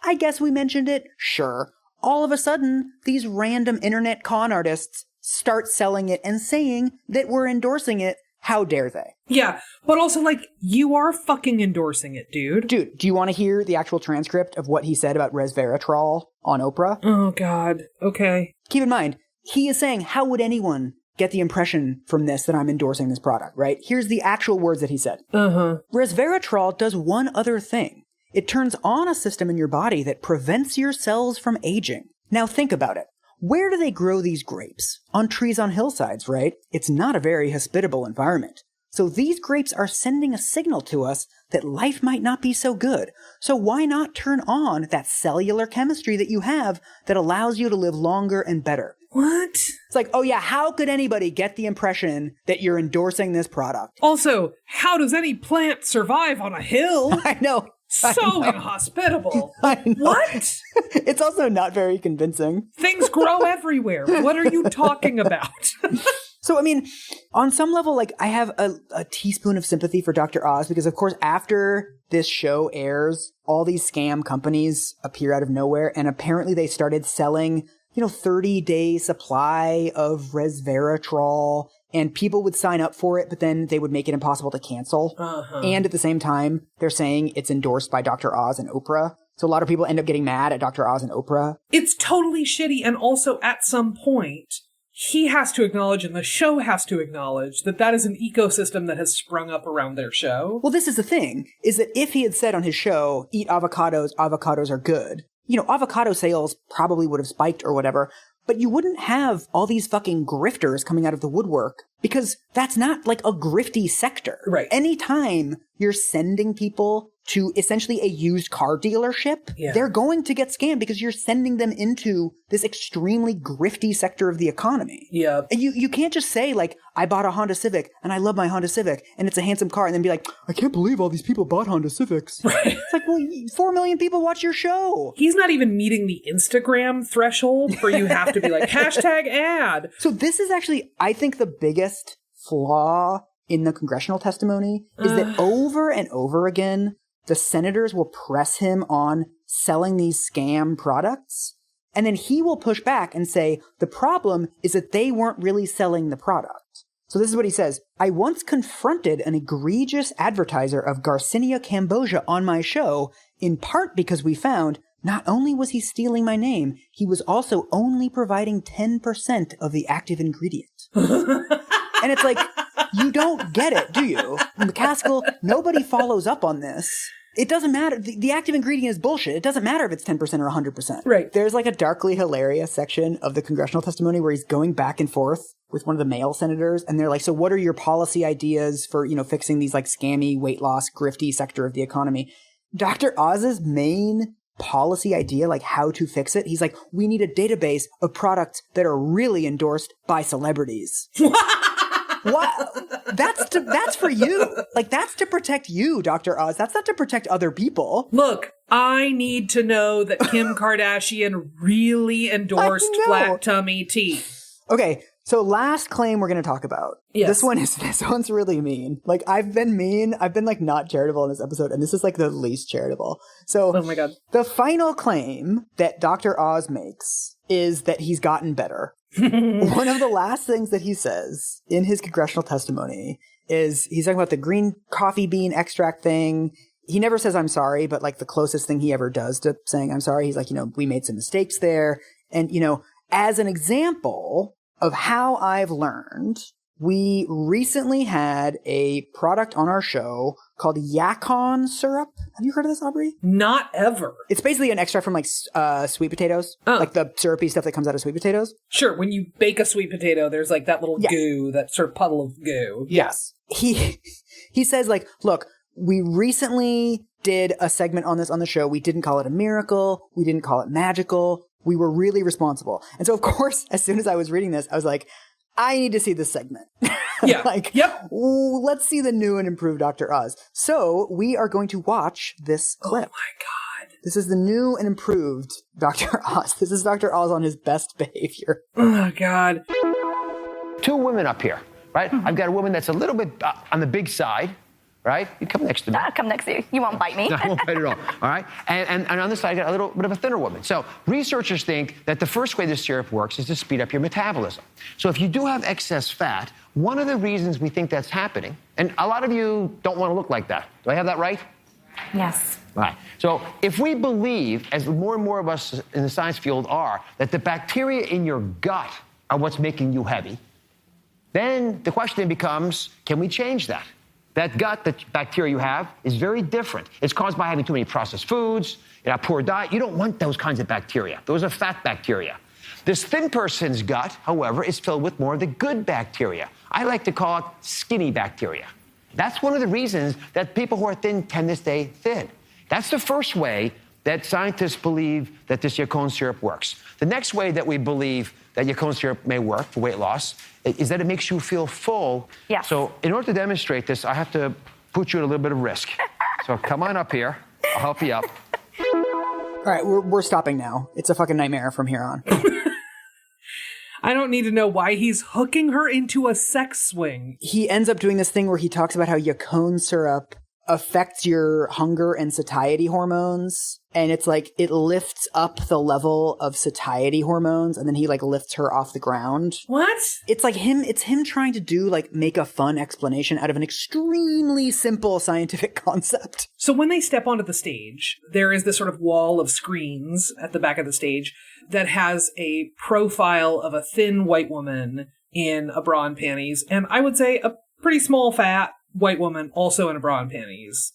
I guess we mentioned it. Sure. All of a sudden, these random internet con artists start selling it and saying that we're endorsing it. How dare they? Yeah, but also, like, you are fucking endorsing it, dude. Dude, do you want to hear the actual transcript of what he said about resveratrol on Oprah? Oh, God. Okay. Keep in mind, he is saying, how would anyone get the impression from this that I'm endorsing this product, right? Here's the actual words that he said. Resveratrol does one other thing. It turns on a system in your body that prevents your cells from aging. Now think about it. Where do they grow these grapes? On trees on hillsides, right? It's not a very hospitable environment. So these grapes are sending a signal to us that life might not be so good. So why not turn on that cellular chemistry that you have that allows you to live longer and better? What? It's like, oh yeah, how could anybody get the impression that you're endorsing this product? Also, how does any plant survive on a hill? I know. So inhospitable. I know. What? It's also not very convincing. Things grow everywhere. What are you talking about? So, I mean, on some level, like, I have a teaspoon of sympathy for Dr. Oz because, of course, after this show airs, all these scam companies appear out of nowhere, and apparently they started selling 30-day supply of resveratrol, and people would sign up for it, but then they would make it impossible to cancel. And at the same time, they're saying it's endorsed by Dr. Oz and Oprah. So a lot of people end up getting mad at Dr. Oz and Oprah. It's totally shitty, and also at some point, he has to acknowledge, and the show has to acknowledge, that that is an ecosystem that has sprung up around their show. Well, this is the thing, is that if he had said on his show, eat avocados, avocados are good, avocado sales probably would have spiked or whatever, but you wouldn't have all these fucking grifters coming out of the woodwork because that's not like a grifty sector. Right. Anytime you're sending people to essentially a used car dealership, they're going to get scammed because you're sending them into this extremely grifty sector of the economy. Yeah. And you can't just say, like, I bought a Honda Civic and I love my Honda Civic and it's a handsome car, and then be like, I can't believe all these people bought Honda Civics. Right. It's like, well, 4 million people watch your show. He's not even meeting the Instagram threshold for you have to be like, hashtag ad. So this is actually, I think, the biggest flaw in the congressional testimony is that over and over again, the senators will press him on selling these scam products, and then he will push back and say, the problem is that they weren't really selling the product. So this is what he says. I once confronted an egregious advertiser of Garcinia cambogia on my show, in part because we found not only was he stealing my name, he was also only providing 10% of the active ingredient. And it's like, you don't get it, do you? McCaskill, nobody follows up on this. It doesn't matter. The active ingredient is bullshit. It doesn't matter if it's 10% or 100%. Right. There's like a darkly hilarious section of the congressional testimony where he's going back and forth with one of the male senators, and they're like, so what are your policy ideas for, fixing these like scammy, weight loss, grifty sector of the economy? Dr. Oz's main policy idea, like how to fix it, he's like, we need a database of products that are really endorsed by celebrities. What? That's for you. Like, that's to protect you, Dr. Oz. That's not to protect other people. Look, I need to know that Kim Kardashian really endorsed Flat Tummy Tea. Okay, so last claim we're going to talk about. Yes. This one's really mean. Like, I've been mean. I've been, like, not charitable in this episode, and this is, like, the least charitable. So, oh my God. The final claim that Dr. Oz makes is that he's gotten better. One of the last things that he says in his congressional testimony is he's talking about the green coffee bean extract thing. he never says I'm sorry, but like the closest thing he ever does to saying I'm sorry, he's like, we made some mistakes there. And, as an example of how I've learned, we recently had a product on our show called Yacon syrup. Have you heard of this, Aubrey? Not ever. It's basically an extract from like sweet potatoes, like the syrupy stuff that comes out of sweet potatoes. Sure. When you bake a sweet potato, there's like that little goo, that sort of puddle of goo. Yes. He says like, look, we recently did a segment on this on the show. We didn't call it a miracle. We didn't call it magical. We were really responsible. And so, of course, as soon as I was reading this, I was like, I need to see this segment. Yeah. Let's see the new and improved Dr. Oz. So we are going to watch this clip. Oh my God. This is the new and improved Dr. Oz. This is Dr. Oz on his best behavior. Oh God. 2 women up here, right? I've got a woman that's a little bit on the big side, right? You come next to me. I'll come next to you. You won't bite me. No, I won't bite at all. All right? And on this side, I got a little bit of a thinner woman. So researchers think that the first way this syrup works is to speed up your metabolism. So if you do have excess fat, one of the reasons we think that's happening, and a lot of you don't want to look like that. Do I have that right? Yes. All right. So if we believe, as more and more of us in the science field are, that the bacteria in your gut are what's making you heavy, then the question becomes, can we change that? That gut, the bacteria you have, is very different. It's caused by having too many processed foods, a poor diet. You don't want those kinds of bacteria. Those are fat bacteria. This thin person's gut, however, is filled with more of the good bacteria. I like to call it skinny bacteria. That's one of the reasons that people who are thin tend to stay thin. That's the first way that scientists believe that this Yacon syrup works. The next way that we believe that Yacon syrup may work for weight loss is that it makes you feel full. Yes. So in order to demonstrate this, I have to put you at a little bit of risk. So come on up here. I'll help you up. All right, we're stopping now. It's a fucking nightmare from here on. I don't need to know why he's hooking her into a sex swing. He ends up doing this thing where he talks about how Yacon syrup affects your hunger and satiety hormones. And it's like it lifts up the level of satiety hormones, and then he like lifts her off the ground. What? It's like it's him trying to do like make a fun explanation out of an extremely simple scientific concept. So when they step onto the stage, there is this sort of wall of screens at the back of the stage that has a profile of a thin white woman in a bra and panties, and I would say a pretty small fat white woman also in a bra and panties.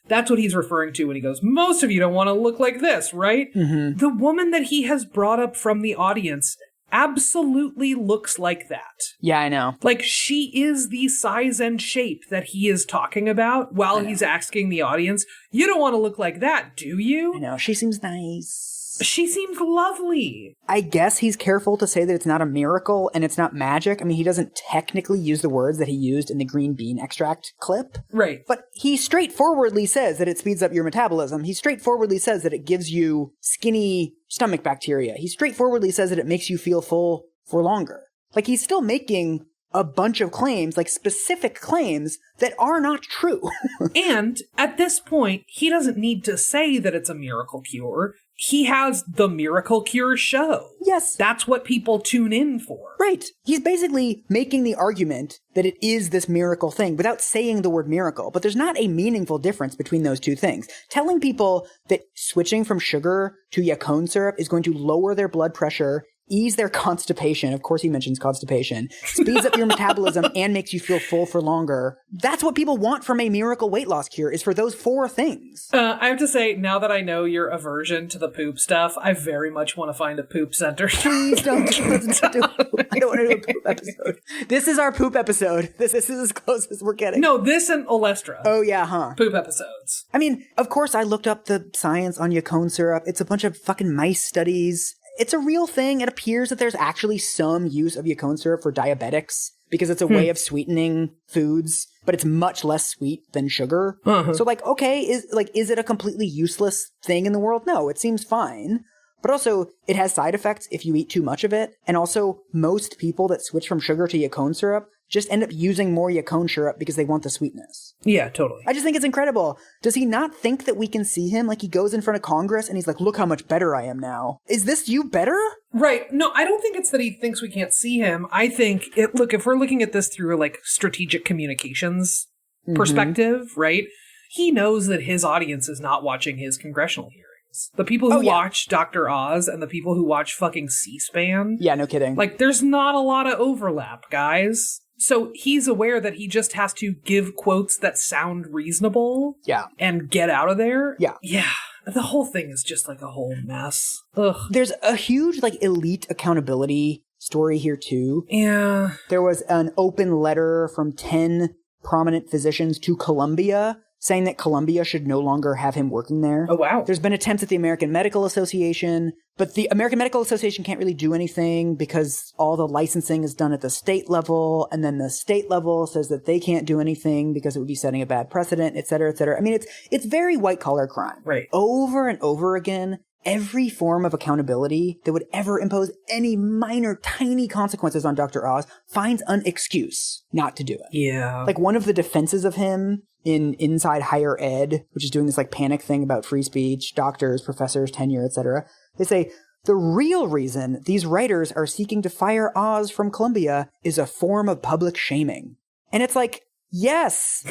That's what he's referring to when he goes, most of you don't want to look like this, right? Mm-hmm. The woman that he has brought up from the audience absolutely looks like that. Yeah, I know. Like, she is the size and shape that he is talking about while he's asking the audience, you don't want to look like that, do you? I know. She seems nice. She seems lovely. I guess he's careful to say that it's not a miracle and it's not magic. I mean, he doesn't technically use the words that he used in the green bean extract clip. Right. But he straightforwardly says that it speeds up your metabolism. He straightforwardly says that it gives you skinny stomach bacteria. He straightforwardly says that it makes you feel full for longer. Like, he's still making a bunch of claims, like specific claims that are not true. And at this point, he doesn't need to say that it's a miracle cure. He has the Miracle Cure show. Yes. That's what people tune in for. Right. He's basically making the argument that it is this miracle thing without saying the word miracle. But there's not a meaningful difference between those two things. Telling people that switching from sugar to Yacon syrup is going to lower their blood pressure, ease their constipation. Of course, he mentions constipation. Speeds up your metabolism and makes you feel full for longer. That's what people want from a miracle weight loss cure, is for those 4 things. I have to say, now that I know your aversion to the poop stuff, I very much want to find a poop center. Please don't do it. I don't want to do a poop episode. This is our poop episode. This is as close as we're getting. No, this and Olestra. Oh, yeah, huh? Poop episodes. I mean, of course, I looked up the science on Yacon syrup. It's a bunch of fucking mice studies. It's a real thing. It appears that there's actually some use of Yacon syrup for diabetics because it's a way of sweetening foods, but it's much less sweet than sugar. Uh-huh. So like, okay, is it a completely useless thing in the world? No, it seems fine. But also, it has side effects if you eat too much of it. And also, most people that switch from sugar to Yacon syrup just end up using more Yacon syrup because they want the sweetness. Yeah, totally. I just think it's incredible. Does he not think that we can see him? Like, he goes in front of Congress and he's like, look how much better I am now. Is this you better? Right. No, I don't think it's that he thinks we can't see him. I think, look, if we're looking at this through, like, strategic communications perspective, right? he knows that his audience is not watching his congressional hearings. The people who watch Dr. Oz and the people who watch fucking C-SPAN. Yeah, no kidding. Like, there's not a lot of overlap, guys. So he's aware that he just has to give quotes that sound reasonable. Yeah. And get out of there. Yeah. Yeah. The whole thing is just like a whole mess. Ugh. There's a huge, like, elite accountability story here, too. Yeah. There was an open letter from 10 prominent physicians to Columbia saying that Columbia should no longer have him working there. Oh, wow. There's been attempts at the American Medical Association, but the American Medical Association can't really do anything because all the licensing is done at the state level, and then the state level says that they can't do anything because it would be setting a bad precedent, et cetera, et cetera. I mean, it's very white-collar crime. Right. Over and over again, every form of accountability that would ever impose any minor, tiny consequences on Dr. Oz finds an excuse not to do it. Yeah. Like, one of the defenses of him in Inside Higher Ed, which is doing this like panic thing about free speech, doctors, professors, tenure, etc. They say the real reason these writers are seeking to fire Oz from Columbia is a form of public shaming. And it's like, yes,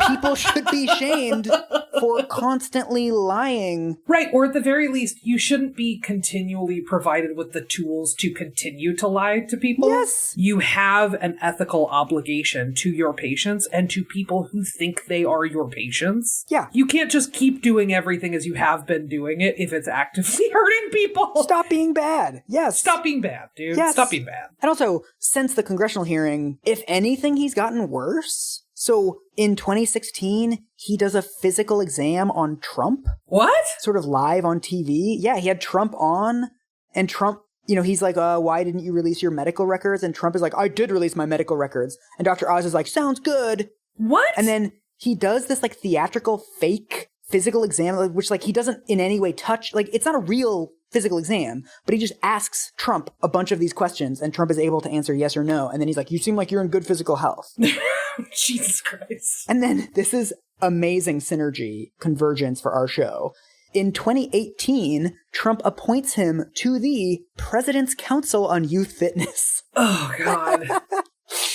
people should be shamed for constantly lying. Right, or at the very least, you shouldn't be continually provided with the tools to continue to lie to people. Yes. You have an ethical obligation to your patients and to people who think they are your patients. Yeah. You can't just keep doing everything as you have been doing it if it's actively hurting people. Stop being bad. Yes. Stop being bad, dude. Yes. Stop being bad. And also, since the congressional hearing, if anything, he's gotten worse. So in 2016, he does a physical exam on Trump. What? Sort of live on TV. Yeah, he had Trump on, and Trump, you know, he's like, why didn't you release your medical records? And Trump is like, I did release my medical records. And Dr. Oz is like, sounds good. What? And then he does this like theatrical fake physical exam, which like he doesn't in any way touch, like it's not a real physical exam, but he just asks Trump a bunch of these questions and Trump is able to answer yes or no. And then he's like, you seem like you're in good physical health. Jesus Christ. And then this is amazing synergy, convergence for our show. In 2018, Trump appoints him to the President's Council on Youth Fitness. Oh, God.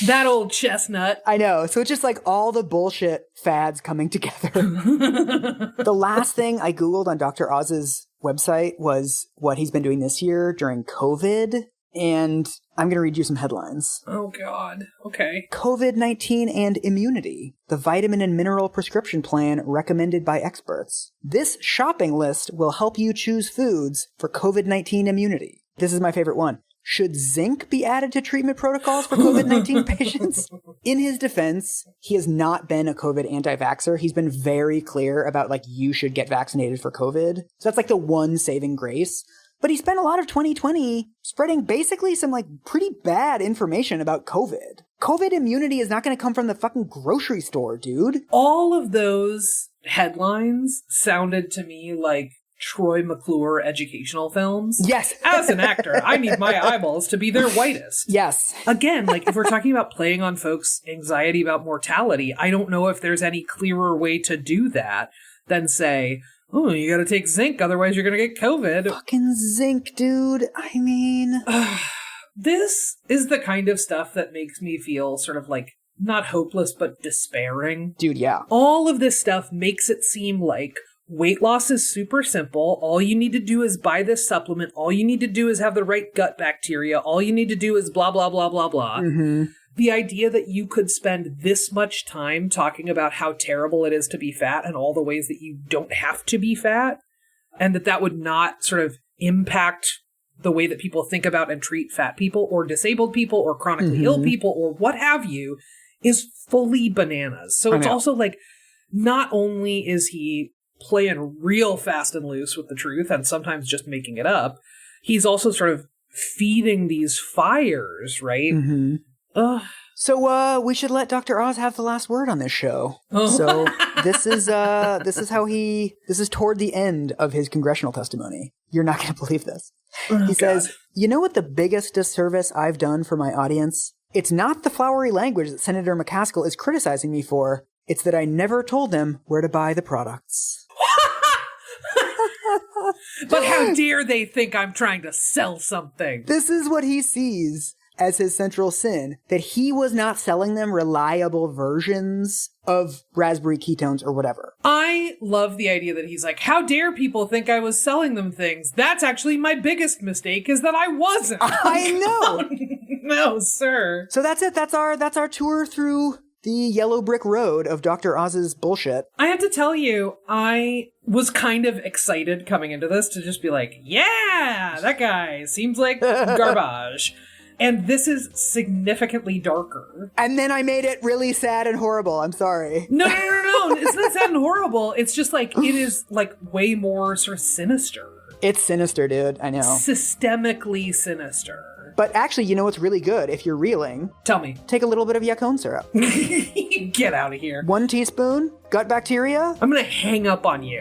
That old chestnut. I know. So it's just like all the bullshit fads coming together. The last thing I Googled on Dr. Oz's website was what he's been doing this year during COVID. And I'm going to read you some headlines. Oh, God. Okay. COVID-19 and immunity. The vitamin and mineral prescription plan recommended by experts. This shopping list will help you choose foods for COVID-19 immunity. This is my favorite one. Should zinc be added to treatment protocols for COVID-19 patients? In his defense, he has not been a COVID anti-vaxxer. He's been very clear about, like, you should get vaccinated for COVID. So that's, like, the one saving grace. But he spent a lot of 2020 spreading basically some, like, pretty bad information about COVID. COVID immunity is not going to come from the fucking grocery store, dude. All of those headlines sounded to me like Troy McClure educational films. Yes. As an actor, I need my eyeballs to be their whitest. Yes. Again, like, if we're talking about playing on folks' anxiety about mortality, I don't know if there's any clearer way to do that than say, oh, you gotta take zinc, otherwise you're gonna get COVID. Fucking zinc, dude. I mean... This is the kind of stuff that makes me feel sort of like, not hopeless, but despairing. Dude, yeah. All of this stuff makes it seem like weight loss is super simple. All you need to do is buy this supplement. All you need to do is have the right gut bacteria. All you need to do is blah, blah, blah, blah, blah. Mm-hmm. The idea that you could spend this much time talking about how terrible it is to be fat and all the ways that you don't have to be fat, and that would not sort of impact the way that people think about and treat fat people or disabled people or chronically ill people or what have you, is fully bananas. So it's also like, not only is he playing real fast and loose with the truth and sometimes just making it up, he's also sort of feeding these fires, right? Mm-hmm. So we should let Dr. Oz have the last word on this show. So this is toward the end of his congressional testimony. You're not going to believe this. He says, you know what the biggest disservice I've done for my audience? It's not the flowery language that Senator McCaskill is criticizing me for. It's that I never told them where to buy the products. But how dare they think I'm trying to sell something? This is what he sees as his central sin that he was not selling them reliable versions of raspberry ketones or whatever. I love the idea that he's like, how dare people think I was selling them things? That's actually my biggest mistake, is that I wasn't. I know. No, sir. So that's it. That's our tour through the yellow brick road of Dr. Oz's bullshit. I have to tell you, I was kind of excited coming into this to just be like, yeah, that guy seems like garbage. And this is significantly darker. And then I made it really sad and horrible. I'm sorry. No. It's not sad and horrible. It's just like, it is like way more sort of sinister. It's sinister, dude. I know. Systemically sinister. But actually, you know what's really good if you're reeling? Tell me. Take a little bit of Yacon syrup. Get out of here. 1 teaspoon, gut bacteria. I'm going to hang up on you.